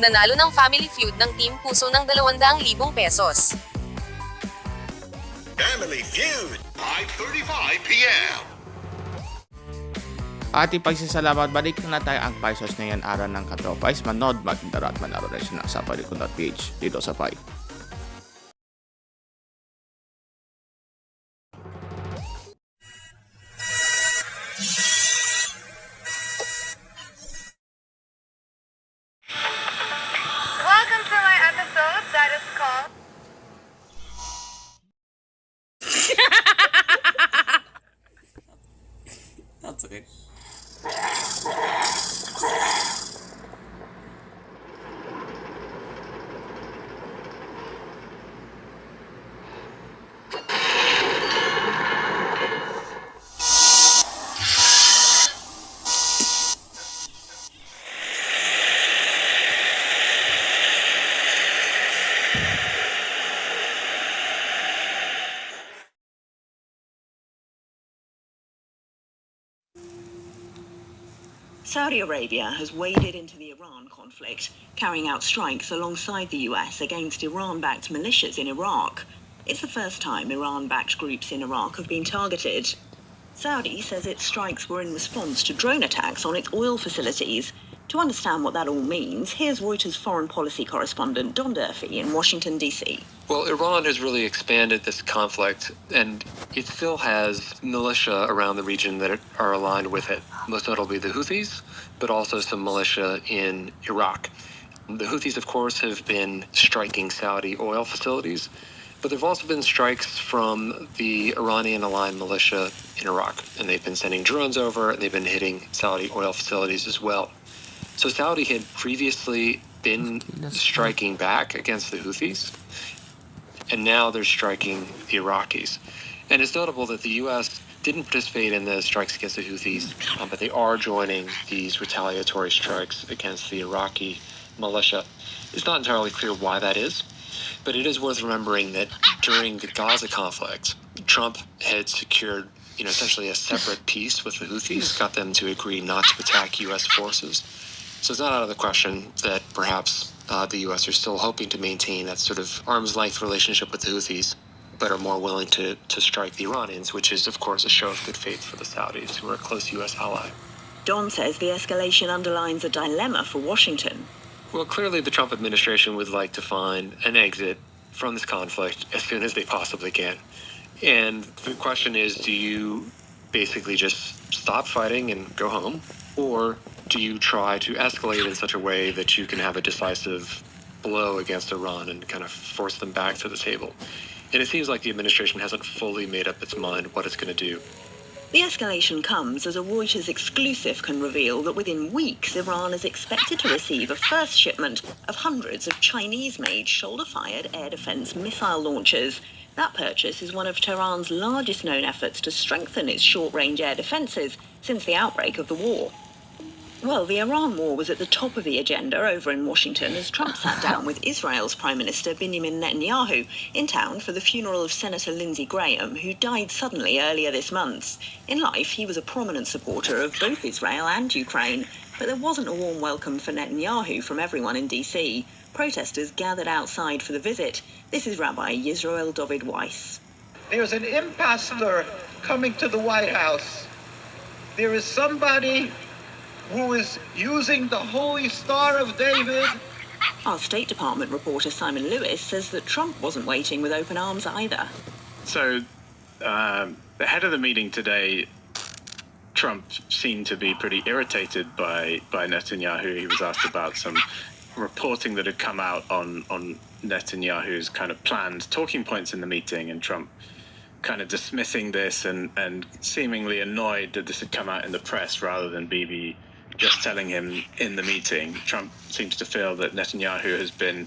Nanalo ng Family Feud ng Team Puso ng 200,000 pesos. Family Feud, 5:35 p.m. Ating pagsasalamat, balik na tayo ang Paisos ngayon araw ng Katropais. Manood, magdara at manaro rin siya sa palikod.ph dito sa Pai. Welcome to my episode that is called That's okay. Saudi Arabia has waded into the Iran conflict, carrying out strikes alongside the US against Iran-backed militias in Iraq. It's the first time Iran-backed groups in Iraq have been targeted. Saudi says its strikes were in response to drone attacks on its oil facilities. To understand what that all means, here's Reuters foreign policy correspondent Don Durfee in Washington, D.C. Well, Iran has really expanded this conflict, and it still has militia around the region that are aligned with it. Most notably the Houthis, but also some militia in Iraq. The Houthis, of course, have been striking Saudi oil facilities, but there have also been strikes from the Iranian-aligned militia in Iraq, and they've been sending drones over, and they've been hitting Saudi oil facilities as well. So Saudi had previously been striking back against the Houthis, and now they're striking the Iraqis. And it's notable that the U.S. didn't participate in the strikes against the Houthis, but they are joining these retaliatory strikes against the Iraqi militia. It's not entirely clear why that is, but it is worth remembering that during the Gaza conflict, Trump had secured essentially a separate peace with the Houthis, got them to agree not to attack U.S. forces. So it's not out of the question that perhaps the U.S. are still hoping to maintain that sort of arm's-length relationship with the Houthis, but are more willing to strike the Iranians, which is, of course, a show of good faith for the Saudis, who are a close U.S. ally. Don says the escalation underlines a dilemma for Washington. Well, clearly the Trump administration would like to find an exit from this conflict as soon as they possibly can. And the question is, do you basically just stop fighting and go home? Or do you try to escalate in such a way that you can have a decisive blow against Iran and kind of force them back to the table? And it seems like the administration hasn't fully made up its mind what it's going to do. The escalation comes as a Reuters exclusive can reveal that within weeks, Iran is expected to receive a first shipment of hundreds of Chinese-made shoulder-fired air defense missile launchers. That purchase is one of Tehran's largest known efforts to strengthen its short-range air defenses since the outbreak of the war. Well, the Iran war was at the top of the agenda over in Washington as Trump sat down with Israel's Prime Minister Benjamin Netanyahu in town for the funeral of Senator Lindsey Graham, who died suddenly earlier this month. In life, he was a prominent supporter of both Israel and Ukraine, but there wasn't a warm welcome for Netanyahu from everyone in D.C. Protesters gathered outside for the visit. This is Rabbi Yisrael David Weiss. There's an impostor coming to the White House. There is somebody who is using the Holy Star of David. Our State Department reporter Simon Lewis says that Trump wasn't waiting with open arms either. So, ahead of the meeting today, Trump seemed to be pretty irritated by Netanyahu. He was asked about some reporting that had come out on Netanyahu's kind of planned talking points in the meeting, and Trump kind of dismissing this and seemingly annoyed that this had come out in the press rather than Bibi just telling him in the meeting. Trump seems to feel that Netanyahu has been,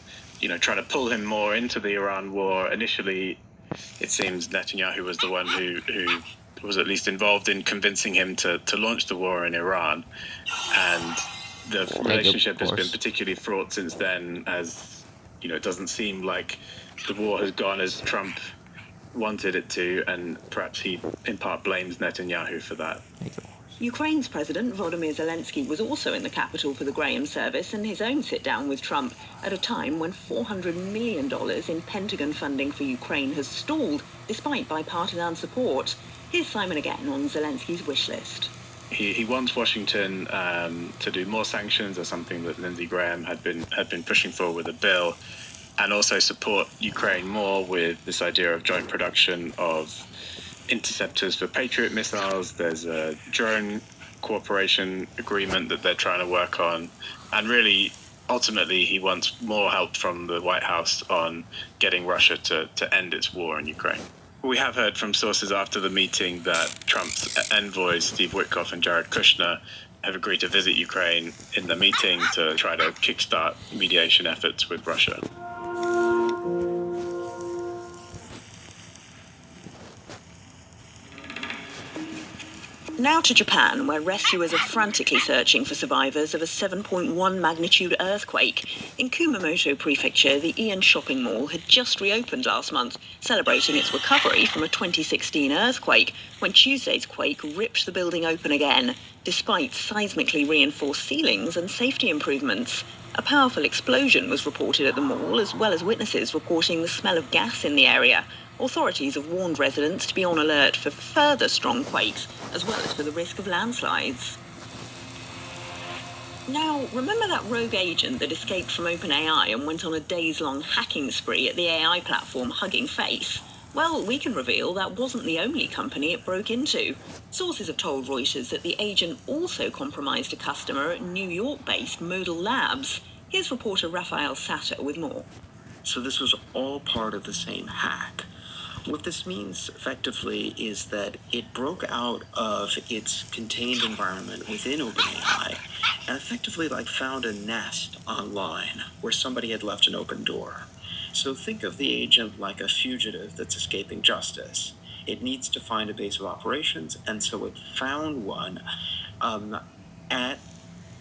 trying to pull him more into the Iran war. Initially, it seems Netanyahu was the one who was at least involved in convincing him to launch the war in Iran. And the relationship has been particularly fraught since then, as, it doesn't seem like the war has gone as Trump wanted it to, and perhaps he in part blames Netanyahu for that. Ukraine's President Volodymyr Zelensky was also in the capital for the Graham service and his own sit-down with Trump at a time when $400 million in Pentagon funding for Ukraine has stalled despite bipartisan support. Here's Simon again on Zelensky's wish list. He wants Washington to do more sanctions, or something that Lindsey Graham had been pushing for with a bill, and also support Ukraine more with this idea of joint production of interceptors for Patriot missiles. There's a drone cooperation agreement that they're trying to work on, and really, ultimately, he wants more help from the White House on getting Russia to end its war in Ukraine. We have heard from sources after the meeting that Trump's envoys, Steve Witkoff and Jared Kushner, have agreed to visit Ukraine in the meeting to try to kickstart mediation efforts with Russia. Now to Japan, where rescuers are frantically searching for survivors of a 7.1 magnitude earthquake. In Kumamoto Prefecture, the Ion shopping mall had just reopened last month, celebrating its recovery from a 2016 earthquake, when Tuesday's quake ripped the building open again, despite seismically reinforced ceilings and safety improvements. A powerful explosion was reported at the mall, as well as witnesses reporting the smell of gas in the area. Authorities have warned residents to be on alert for further strong quakes, as well as for the risk of landslides. Now, remember that rogue agent that escaped from OpenAI and went on a days-long hacking spree at the AI platform Hugging Face? Well, we can reveal that wasn't the only company it broke into. Sources have told Reuters that the agent also compromised a customer at New York-based Modal Labs. Here's reporter Raphael Satter with more. So this was all part of the same hack. What this means effectively is that it broke out of its contained environment within OpenAI and effectively found a nest online where somebody had left an open door. So think of the agent like a fugitive that's escaping justice. It needs to find a base of operations, and so it found one at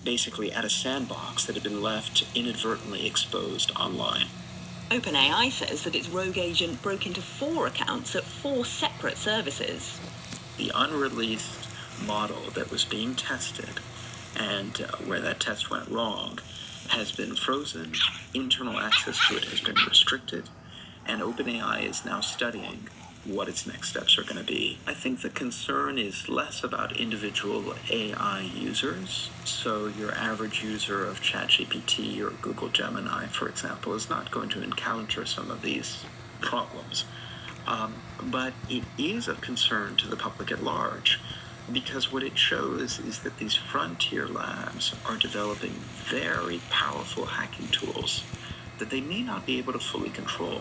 a sandbox that had been left inadvertently exposed online. OpenAI says that its rogue agent broke into 4 accounts at 4 separate services. The unreleased model that was being tested and where that test went wrong has been frozen, internal access to it has been restricted, and OpenAI is now studying what its next steps are going to be. I think the concern is less about individual AI users. So your average user of ChatGPT or Google Gemini, for example, is not going to encounter some of these problems. But it is of concern to the public at large, because what it shows is that these frontier labs are developing very powerful hacking tools that they may not be able to fully control.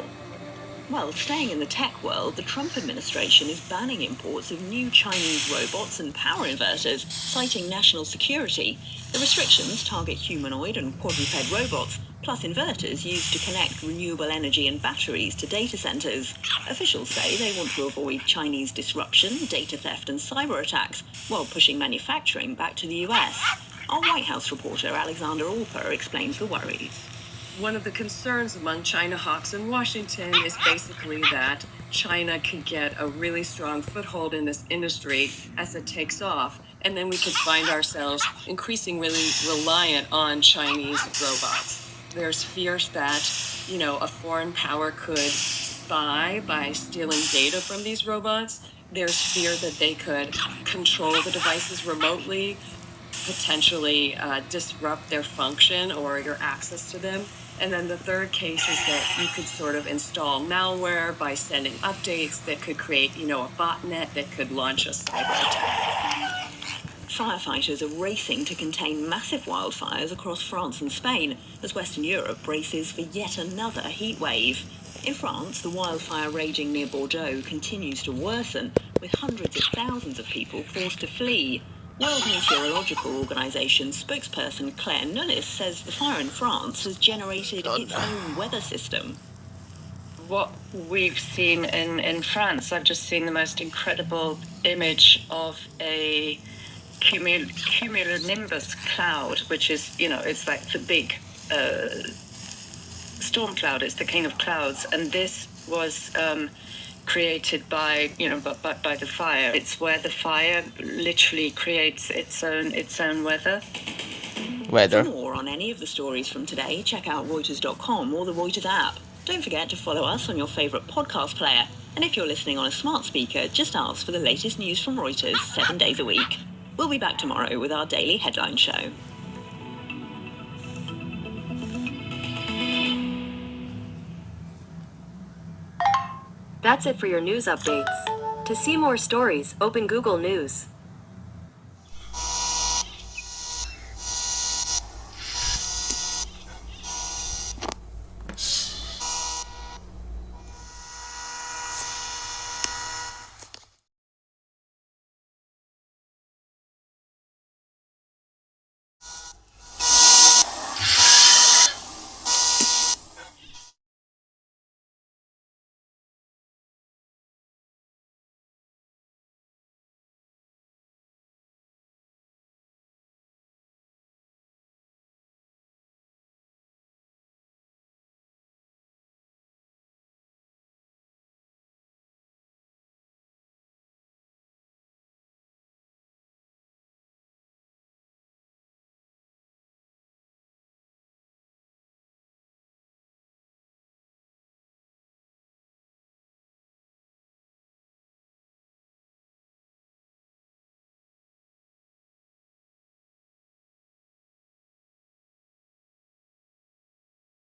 Well, staying in the tech world, the Trump administration is banning imports of new Chinese robots and power inverters, citing national security. The restrictions target humanoid and quadruped robots, plus inverters used to connect renewable energy and batteries to data centers. Officials say they want to avoid Chinese disruption, data theft and cyber attacks, while pushing manufacturing back to the US. Our White House reporter Alexander Alper explains the worries. One of the concerns among China hawks in Washington is basically that China could get a really strong foothold in this industry as it takes off, and then we could find ourselves increasingly reliant on Chinese robots. There's fears that, a foreign power could spy by stealing data from these robots. There's fear that they could control the devices remotely, potentially disrupt their function or your access to them. And then the third case is that you could sort of install malware by sending updates that could create, a botnet that could launch a cyber attack. Firefighters are racing to contain massive wildfires across France and Spain as Western Europe braces for yet another heat wave. In France, the wildfire raging near Bordeaux continues to worsen, with hundreds of thousands of people forced to flee. World Meteorological Organization spokesperson Claire Nullis says the fire in France has generated its own weather system. What we've seen in France, I've just seen the most incredible image of a cumulonimbus cloud, which is, it's like the big storm cloud. It's the king of clouds. And this was created by by the fire. It's where the fire literally creates its own weather. Weather. For more on any of the stories from today, check out Reuters.com or the Reuters app. Don't forget to follow us on your favourite podcast player. And if you're listening on a smart speaker, just ask for the latest news from Reuters 7 days a week. We'll be back tomorrow with our daily headline show. That's it for your news updates. To see more stories, open Google News.